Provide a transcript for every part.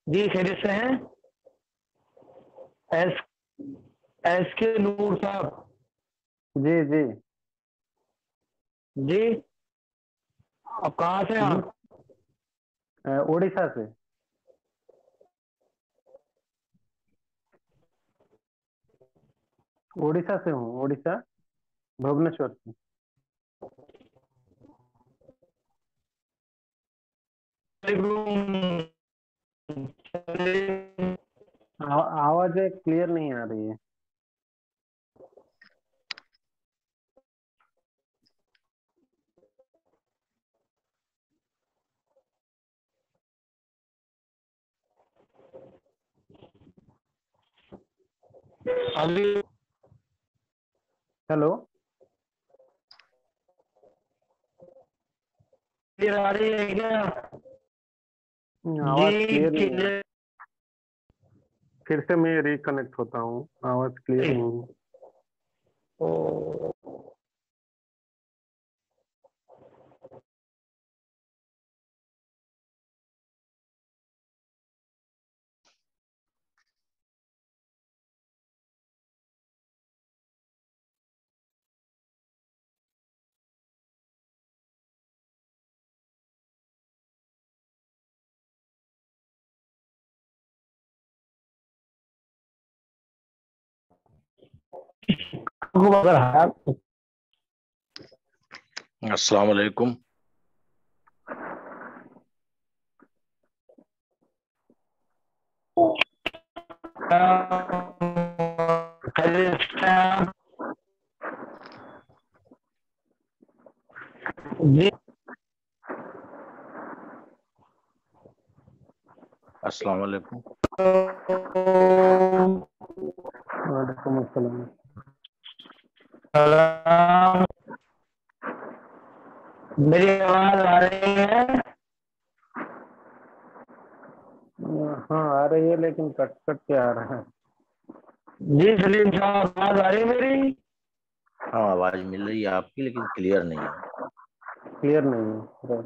جی خیریت سے ہیں؟ ایس ایس کے نور صاحب؟ جی جی جی آپ کہاں سے ہیں آپ؟ اڑیسہ سے. اڑیسہ سے ہوں. اڑیسہ بھوبنیشور سے. آواز کلیئر نہیں آ رہی ہے. ابھی ہیلو. کلیئر آ رہی ہے کیا؟ آواز جی کلیئر نہیں ہے. پھر سے میں ریکنیکٹ ہوتا ہوں. آواز کلیئر نہیں ہے. السلام علیکم. جی السلام علیکم. وعلیکم السلام. میری آواز آ رہی ہے؟ ہاں آ رہی ہے لیکن کٹ کٹ کے آ رہا ہے. جی سلیم صاحب آواز آ رہی ہے میری؟ ہاں آواز مل رہی ہے آپ کی لیکن کلیئر نہیں ہے. کلیئر نہیں ہے.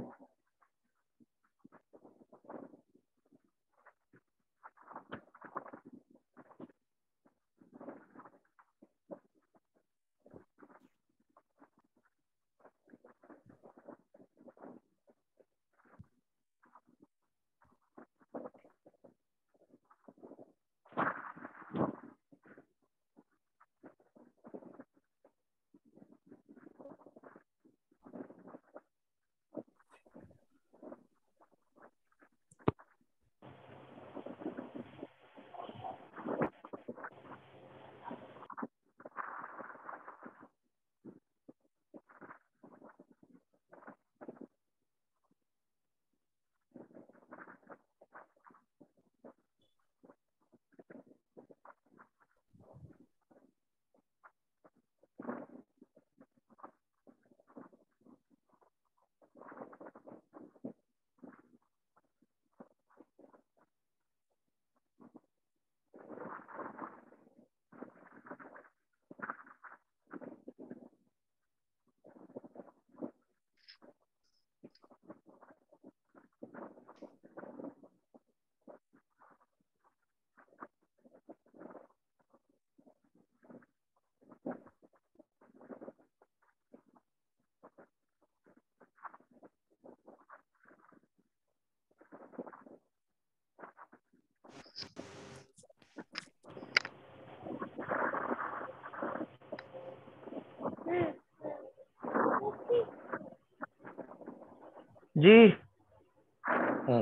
جی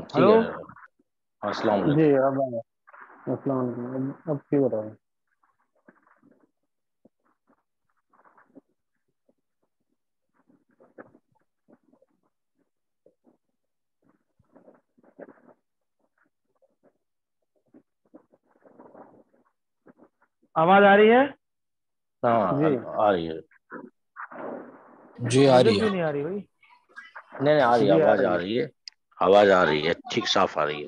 ٹھیک ہلو ہے. السلام جی علیکم. اب السلام علیکم. اب کلیئر ہے. آواز آ رہی ہے؟ ہاں جی آ رہی ہے. جی آ مجھے رہی ہے. کیوں نہیں آ رہی بھائی؟ نہیں آ رہی ہے. جی آواز آ رہی ہے. آواز آ رہی ہے. ٹھیک صاف آ رہی ہے.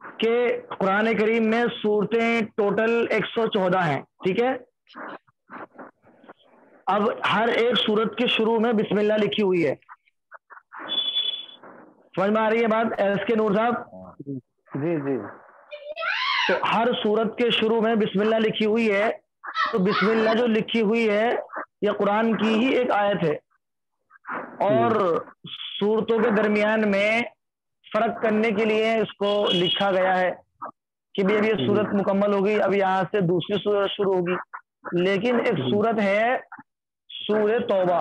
کہ قرآن کریم میں صورتیں ٹوٹل 114 ہیں، ٹھیک ہے؟ اب ہر ایک صورت کے شروع میں بسم اللہ لکھی ہوئی ہے. سمجھ میں آ رہی ہے بات ایس کے نور صاحب؟ جی جی. تو ہر صورت کے شروع میں بسم اللہ لکھی ہوئی ہے. تو بسم اللہ جو لکھی ہوئی ہے یہ قرآن کی ہی ایک آیت ہے، اور صورتوں کے درمیان میں فرق کرنے کے لیے اس کو لکھا گیا ہے کہ بھی اب یہ صورت مکمل ہوگی، اب یہاں سے دوسری صورت شروع ہوگی. لیکن ایک صورت ہے سورہ توبہ،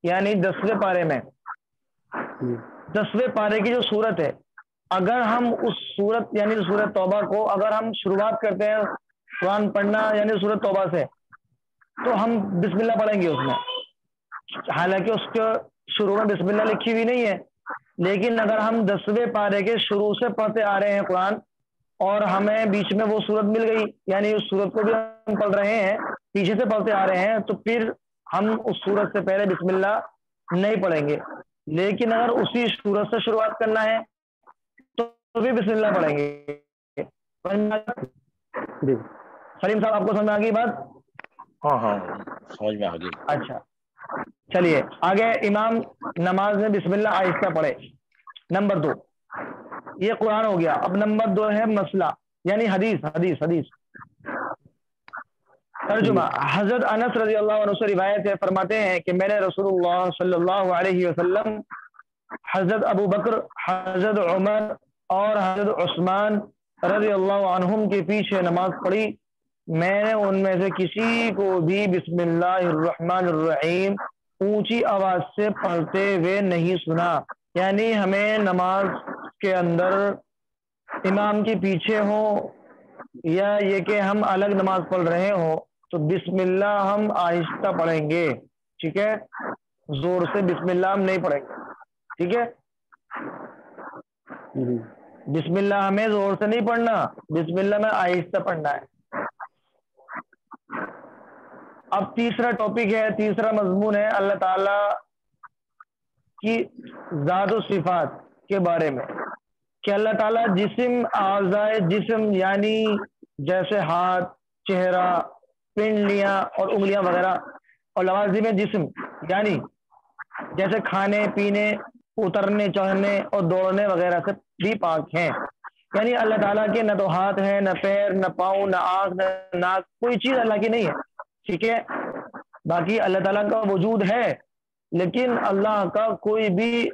یعنی 10ویں پارے میں، 10ویں پارے کی جو صورت ہے، اگر ہم اس صورت یعنی سورہ توبہ کو اگر ہم شروعات کرتے ہیں قرآن پڑھنا یعنی سورہ توبہ سے، تو ہم بسم اللہ پڑھیں گے اس میں، حالانکہ اس کے شروع میں بسم اللہ لکھی ہوئی نہیں ہے. لیکن اگر ہم 10ویں پارے کے شروع سے پڑھتے آ رہے ہیں قرآن، اور ہمیں بیچ میں وہ صورت مل گئی، یعنی اس صورت کو بھی ہم پڑھ رہے ہیں، پیچھے سے پڑھتے آ رہے ہیں، تو پھر ہم اس صورت سے پہلے بسم اللہ نہیں پڑھیں گے. لیکن اگر اسی صورت سے شروعات کرنا ہے تو بھی بسم اللہ پڑھیں گے. سلیم صاحب آپ کو سمجھ میں آ گئی بات؟ ہاں ہاں سمجھ میں آ گئی. اچھا چلیے آگے. امام نماز میں بسم اللہ آہستہ پڑھے، نمبر 2. یہ قرآن ہو گیا. اب نمبر 2 ہے مسئلہ، یعنی حدیث. ترجمہ. حضرت انس رضی اللہ عنہ سے روایت ہے، فرماتے ہیں کہ میں نے رسول اللہ صلی اللہ علیہ وسلم، حضرت ابو بکر، حضرت عمر اور حضرت عثمان رضی اللہ عنہم کے پیچھے نماز پڑھی. میں نے ان میں سے کسی کو بھی بسم اللہ الرحمن الرحیم اونچی آواز سے پڑھتے ہوئے نہیں سنا. یعنی ہمیں نماز کے اندر امام کے پیچھے ہو یا یہ کہ ہم الگ نماز پڑھ رہے ہوں تو بسم اللہ ہم آہستہ پڑھیں گے، ٹھیک ہے؟ زور سے بسم اللہ ہم نہیں پڑھیں گے، ٹھیک ہے؟ بسم اللہ ہمیں زور سے نہیں پڑھنا، بسم اللہ میں آہستہ پڑھنا ہے. اب تیسرا ٹاپک ہے، تیسرا مضمون ہے اللہ تعالی کی ذات و صفات کے بارے میں، کہ اللہ تعالیٰ جسم، اعضائے جسم یعنی جیسے ہاتھ، چہرہ، پنڈلیاں اور انگلیاں وغیرہ، اور لوازم جسم یعنی جیسے کھانے پینے، اترنے چڑھنے اور دوڑنے وغیرہ سے بھی پاک ہیں. یعنی اللہ تعالیٰ کے نہ تو ہاتھ ہے، نہ پیر، نہ پاؤں، نہ آنکھ، نہ ناک، کوئی چیز اللہ کی نہیں ہے، ٹھیک ہے؟ باقی اللہ تعالیٰ کا وجود ہے، لیکن اللہ کا کوئی بھی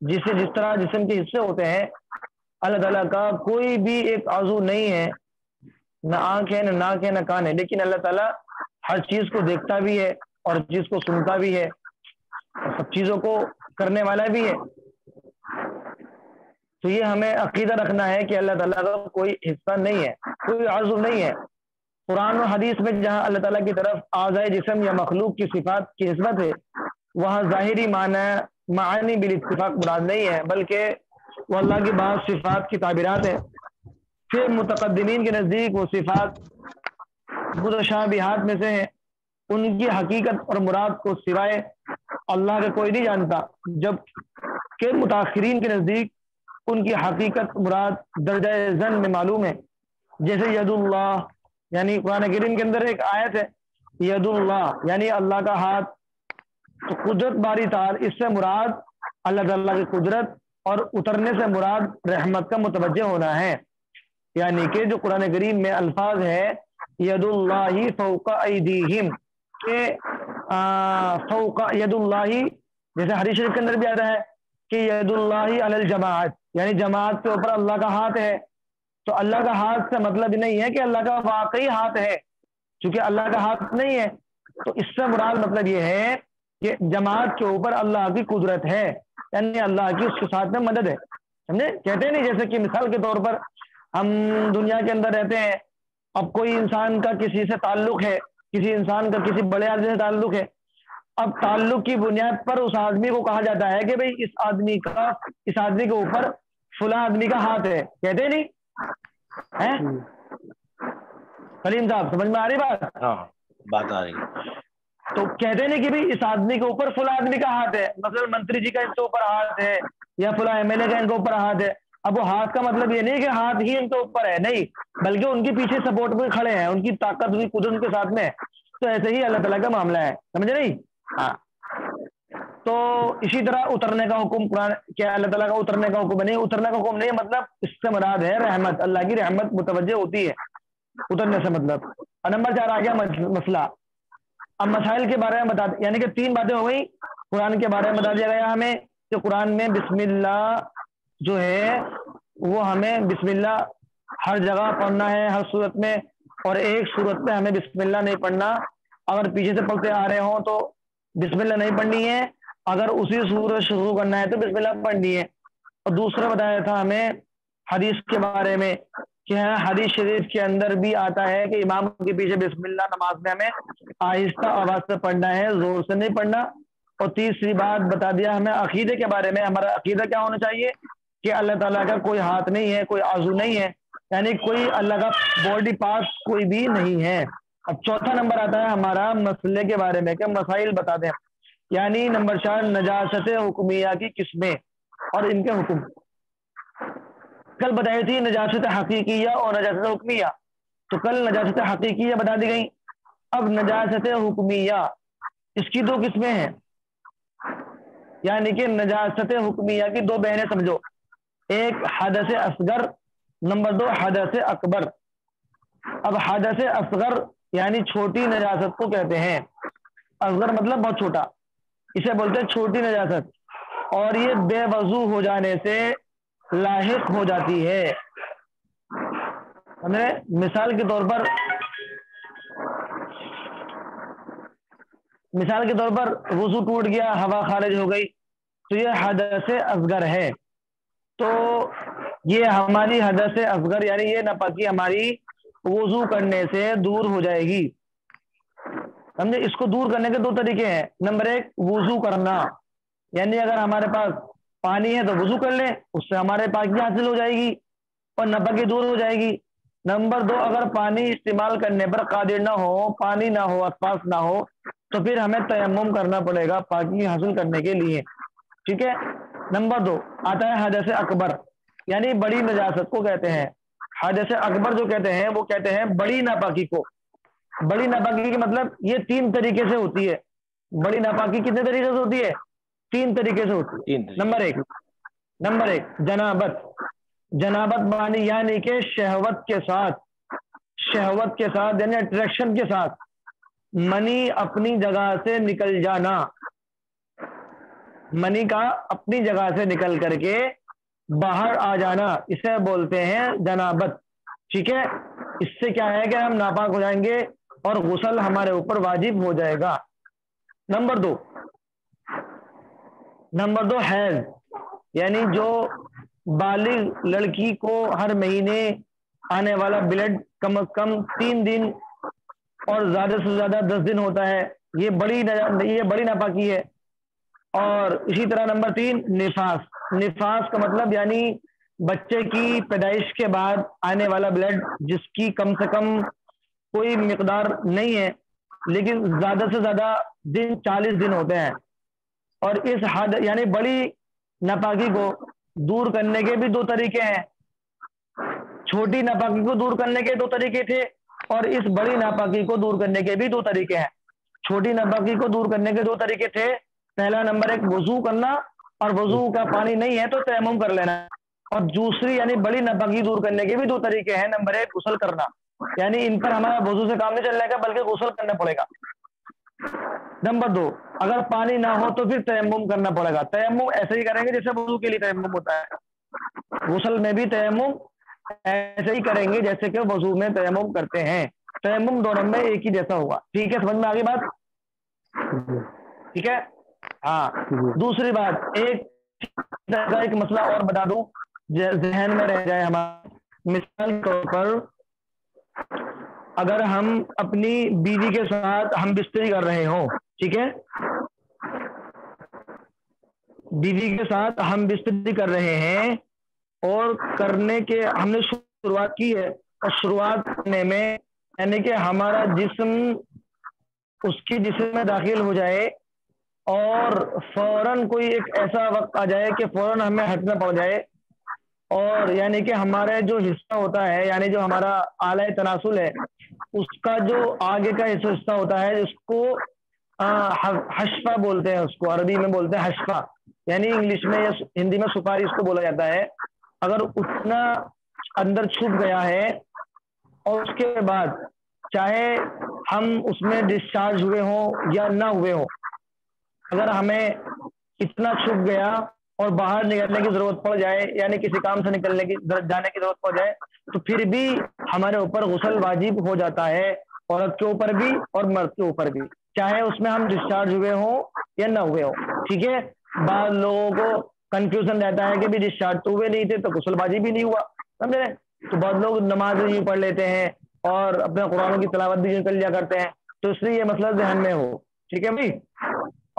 جس طرح جسم کے حصے ہوتے ہیں، اللہ تعالیٰ کا کوئی بھی ایک عضو نہیں ہے، نہ آنکھ ہے، نہ ناک ہے، نہ کان ہے، لیکن اللہ تعالیٰ ہر چیز کو دیکھتا بھی ہے اور ہر چیز کو سنتا بھی ہے اور سب چیزوں کو کرنے والا بھی ہے. تو یہ ہمیں عقیدہ رکھنا ہے کہ اللہ تعالیٰ کا کوئی حصہ نہیں ہے، کوئی عضو نہیں ہے. قرآن و حدیث میں جہاں اللہ تعالیٰ کی طرف اعضائے جسم یا مخلوق کی صفات کی نسبت ہے، وہاں ظاہری معانی بالاتفاق مراد نہیں ہے، بلکہ وہ اللہ کی بعض صفات کی تعبیرات ہیں. پھر متقدمین کے نزدیک وہ صفات متشابہات میں سے ہیں، ان کی حقیقت اور مراد کو سوائے اللہ کے کوئی نہیں جانتا، جب کہ متاخرین کے نزدیک ان کی حقیقت مراد درجہ ذن میں معلوم ہے. جیسے ید اللہ، یعنی قرآن کریم کے اندر ایک آیت ہے ید اللہ یعنی اللہ کا ہاتھ، تو قدرت باری تعالی اس سے مراد اللہ تعالیٰ کی قدرت، اور اترنے سے مراد رحمت کا متوجہ ہونا ہے. یعنی کہ جو قرآن کریم میں الفاظ ہے ید اللہ فوق ایدیہم، کہ فوق ید اللہ، جیسے حدیث شریف کے اندر بھی آتا ہے کہ ید اللہ علی الجماعت، یعنی جماعت کے اوپر اللہ کا ہاتھ ہے. تو اللہ کا ہاتھ سے مطلب نہیں ہے کہ اللہ کا واقعی ہاتھ ہے، چونکہ اللہ کا ہاتھ نہیں ہے، تو اس سے مراد مطلب یہ ہے کہ جماعت کے اوپر اللہ کی قدرت ہے، یعنی اللہ کی اس کے ساتھ میں مدد ہے. سمجھے؟ کہتے ہیں نہیں جیسے کہ مثال کے طور پر ہم دنیا کے اندر رہتے ہیں، اب کوئی انسان کا کسی سے تعلق ہے، کسی انسان کا کسی بڑے آدمی سے تعلق ہے، اب تعلق کی بنیاد پر اس آدمی کو کہا جاتا ہے کہ بھئی اس آدمی کے اوپر فلاں آدمی کا ہاتھ ہے، کہتے نہیں ہیں؟ سلیم صاحب سمجھ میں آ رہی بات؟ ہاں بات آ رہی. تو کہتے نہیں کہ بھئی اس آدمی کے اوپر فلاں آدمی کا ہاتھ ہے، مثلا منتری جی کا ان کے اوپر ہاتھ ہے، یا فلاں ایم ایل اے کا ان کے اوپر ہاتھ ہے، اب وہ ہاتھ کا مطلب یہ نہیں کہ ہاتھ ہی ان کے اوپر ہے، نہیں، بلکہ ان کے پیچھے سپورٹ میں کھڑے ہیں، ان کی طاقت ان کی قدرت ان کے ساتھ میں ہے. تو ایسے ہی اللہ تعالیٰ کا معاملہ ہے، سمجھے نہیں؟ ہاں. تو اسی طرح اترنے کا حکم قرآن کیا اللہ تعالیٰ کا اترنے کا حکم نہیں، اترنے کا حکم نہیں، مطلب اس سے مراد ہے رحمت، اللہ کی رحمت متوجہ ہوتی ہے اترنے سے مطلب. اور نمبر 4 آ گیا مسئلہ. اب مسائل کے بارے میں بتا، یعنی کہ 3 باتیں ہو گئی. قرآن کے بارے میں بتا دیا گیا ہمیں کہ قرآن میں بسم اللہ جو ہے وہ ہمیں بسم اللہ ہر جگہ پڑھنا ہے، ہر صورت میں، اور ایک صورت میں ہمیں بسم اللہ نہیں پڑھنا. اگر پیچھے سے پڑھتے آ رہے ہوں تو بسم اللہ نہیں پڑھنی ہے، اگر اسی صورت شروع کرنا ہے تو بسم اللہ پڑھنی ہے. اور دوسرا بتایا تھا ہمیں حدیث کے بارے میں کہ حدیث شریف کے اندر بھی آتا ہے کہ امام کے پیچھے بسم اللہ نماز میں ہمیں آہستہ آواز سے پڑھنا ہے، زور سے نہیں پڑھنا. اور تیسری بات بتا دیا ہمیں عقیدے کے بارے میں، ہمارا عقیدہ کیا ہونا چاہیے کہ اللہ تعالیٰ کا کوئی ہاتھ نہیں ہے، کوئی عضو نہیں ہے، یعنی کوئی اللہ کا باڈی پارٹ کوئی بھی نہیں ہے. اب چوتھا نمبر آتا ہے ہمارا مسئلے کے بارے میں کہ مسائل بتا دیں، یعنی نمبر 4 نجاست حکمیہ کی قسمیں اور ان کے حکم. کل بتائی تھی نجاست حقیقیہ اور نجاست حکمیہ، تو کل نجاست حقیقیہ بتا دی گئی. اب نجاست حکمیہ اس کی 2 قسمیں ہیں، یعنی کہ نجاست حکمیہ کی 2 بہنیں سمجھو، ایک حدث اصغر، نمبر 2 حدث اکبر. اب حدث اصغر یعنی چھوٹی نجاست کو کہتے ہیں، اصغر مطلب بہت چھوٹا، اسے بولتے ہیں چھوٹی نجاست، اور یہ بے وضو ہو جانے سے لاحق ہو جاتی ہے. مثال کے طور پر وضو ٹوٹ گیا، ہوا خارج ہو گئی، تو یہ حدث اصغر ہے. تو یہ ہماری حدث اصغر یعنی یہ ناپاکی ہماری وضو کرنے سے دور ہو جائے گی. سمجھے؟ اس کو دور کرنے کے 2 طریقے ہیں. نمبر 1 وضو کرنا، یعنی اگر ہمارے پاس پانی ہے تو وضو کر لیں، اس سے ہمارے پاکی حاصل ہو جائے گی اور ناپاکی دور ہو جائے گی. نمبر 2 اگر پانی استعمال کرنے پر قادر نہ ہو، پانی نہ ہو، آس نہ ہو، تو پھر ہمیں تیمم کرنا پڑے گا پاکی حاصل کرنے کے لیے. ٹھیک ہے. نمبر 2 آتا ہے حدث اکبر، یعنی بڑی نجاست کو کہتے ہیں. حدث اکبر جو کہتے ہیں وہ کہتے ہیں بڑی ناپاکی کو. بڑی ناپاکی کا مطلب یہ 3 طریقے سے ہوتی ہے. بڑی ناپاکی کتنے طریقے سے ہوتی ہے؟ 3 طریقے سے ہوتی ہے. نمبر 1 جنابت مانی، یعنی کہ شہوت کے ساتھ یعنی اٹریکشن کے ساتھ منی اپنی جگہ سے نکل جانا، منی کا اپنی جگہ سے نکل کر کے باہر آ جانا، اسے بولتے ہیں جنابت. ٹھیک ہے. اس سے کیا ہے کہ ہم ناپاک ہو جائیں گے اور غسل ہمارے اوپر واجب ہو جائے گا. نمبر 2 حیض، یعنی جو بالغ لڑکی کو ہر مہینے آنے والا بلڈ کم از کم 3 دن اور زیادہ سے زیادہ 10 دن ہوتا ہے، یہ بڑی ناپاکی ہے. اور اسی طرح نمبر 3 نفاس کا مطلب یعنی بچے کی پیدائش کے بعد آنے والا بلڈ جس کی کم سے کم کوئی مقدار نہیں ہے لیکن زیادہ سے زیادہ دن 40 دن ہوتے ہیں. اور اس حد یعنی بڑی ناپاکی کو دور کرنے کے بھی 2 طریقے ہیں. چھوٹی ناپاکی کو دور کرنے کے 2 طریقے تھے اور اس بڑی ناپاکی کو دور کرنے کے بھی 2 طریقے ہیں. چھوٹی ناپاکی کو دور کرنے کے 2 طریقے تھے. پہلا نمبر 1 وضو کرنا، اور وضو کا پانی نہیں ہے تو تیمم کر لینا. اور دوسری یعنی بڑی ناپاکی دور کرنے کے بھی 2 طریقے ہیں. نمبر 1 غسل کرنا، یعنی ان پر ہمارا وضو سے کام نہیں چلنے کا بلکہ غسل کرنا پڑے گا. نمبر 2 اگر پانی نہ ہو تو پھر تیمم کرنا پڑے گا. تیمم ایسے ہی کریں گے جیسے وضو کے لیے تیمم ہوتا ہے، غسل میں بھی تیمم ایسے ہی کریں گے جیسے کہ وضو میں تیمم کرتے ہیں. تیمم دونوں میں ایک ہی جیسا ہوگا. ٹھیک ہے، سمجھ میں آگے بات؟ ٹھیک ہے. ہاں. دوسری بات ایک مسئلہ اور بتا دوں ذہن میں رہ جائے ہمارا. مثال کے طور پر اگر ہم اپنی بیوی کے ساتھ ہم بستری کر رہے ہوں، ٹھیک ہے، بیوی کے ساتھ ہم بستری کر رہے ہیں اور کرنے کے ہم نے شروعات کی ہے، اور شروعات کرنے میں یعنی کہ ہمارا جسم اس کی جسم میں داخل ہو جائے اور فوراً کوئی ایک ایسا وقت آ جائے کہ فوراً ہمیں ہٹنا پڑ جائے اور یعنی کہ ہمارے جو حصہ ہوتا ہے، یعنی جو ہمارا آلہ تناسل ہے، اس کا جو آگے کا حصہ ہوتا ہے، اس کو حشفہ بولتے ہیں، اس کو عربی میں بولتے ہیں حشفہ، یعنی انگلش میں یا ہندی میں سپاری اس کو بولا جاتا ہے۔ اگر اتنا اندر چھپ گیا ہے اور اس کے بعد چاہے ہم اس میں ڈسچارج ہوئے ہوں یا نہ ہوئے ہوں، اگر ہمیں اتنا چھپ گیا اور باہر نکلنے کی ضرورت پڑ جائے، یعنی کسی کام سے نکلنے کی جانے کی ضرورت پڑ جائے، تو پھر بھی ہمارے اوپر غسل واجب ہو جاتا ہے، عورت کے اوپر بھی اور مرد کے اوپر بھی، چاہے اس میں ہم ڈسچارج ہوئے ہوں یا نہ ہوئے ہوں، ٹھیک ہے۔ بعض لوگوں کو کنفیوژن رہتا ہے کہ بھی ڈسچارج تو ہوئے نہیں تھے تو غسل واجب بھی نہیں ہوا، سمجھے؟ تو بہت لوگ نماز یوں پڑھ لیتے ہیں اور اپنے قرآنوں کی تلاوت بھی یوں کر لیا کرتے ہیں، تو اس لیے یہ مسئلہ ذہن میں ہو، ٹھیک ہے بھائی۔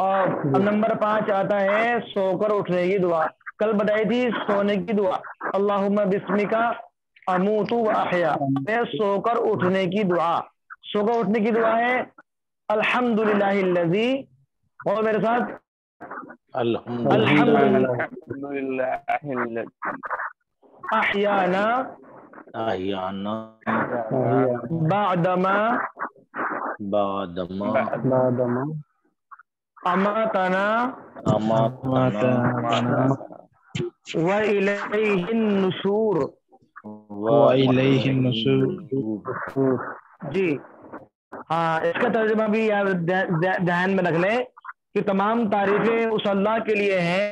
اور اب نمبر 5 آتا ہے سو کر اٹھنے کی دعا۔ کل بتائی تھی سونے کی دعا، اللہم بسمک اموت و احیا، سو کر اٹھنے کی دعا۔ سو کر اٹھنے کی دعا ہے الحمدللہ الذی، اور میرے ساتھ الحمدللہ احیانا احیانا بعدما بعدما اماتنا اماتنا وإلیہ النشور۔ وإلیہ النشور۔ جی ہاں، اس کا ترجمہ بھی یار ذہن میں رکھ لیں کہ تمام تعریفیں اس اللہ کے لیے ہیں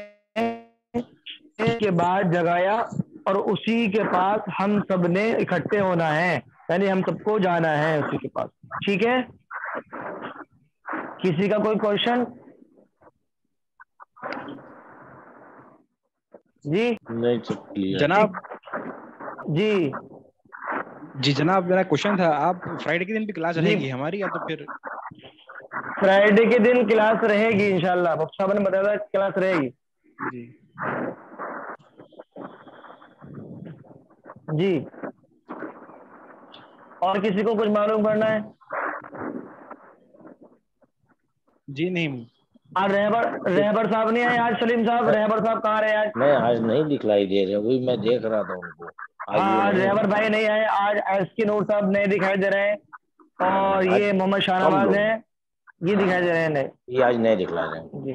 اس کے بعد جگایا اور اسی کے پاس ہم سب نے اکٹھے ہونا ہے، یعنی ہم سب کو جانا ہے اسی کے پاس، ٹھیک ہے۔ کسی کا کوئی کوشچن؟ جی نہیں سب کلیئر جناب جی جناب میرا کوشچن تھا، آپ فرائیڈے کے دن بھی کلاس رہے گی ہماری یا تو پھر؟ فرائیڈے کے دن کلاس رہے گی انشاءاللہ، مفتی صاحب نے بتایا تھا کلاس رہے گی جی جی۔ اور کسی کو کچھ معلوم کرنا ہے؟ جی نہیں، آج رہبر صاحب نہیں آئے آج؟ سلیم صاحب رہبر صاحب کہاں رہے آج؟ نہیں آج نہیں دکھلائی دے رہے، وہی میں دیکھ رہا تھا ان کو، ہاں آج رہبر بھائی نہیں آئے، آج ایس کے نور صاحب نئے دکھائی دے رہے ہیں، اور یہ محمد شاہ نواز ہیں، یہ دکھائی دے رہے ہیں نئے، یہ آج نہیں دکھلا رہے ہیں جی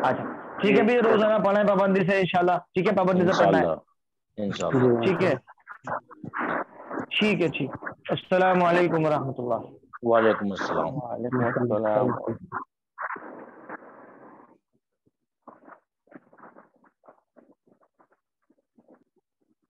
اچھا ٹھیک ہے بھی، روزانہ پڑھیں پابندی سے انشاءاللہ، ٹھیک ہے، پابندی سے پڑھنا ہے، انشاءاللہ ٹھیک ہے ٹھیک ہے ٹھیک۔ السلام علیکم ورحمۃ اللہ۔ وعلیکم السلام۔ وعلیکم السلام۔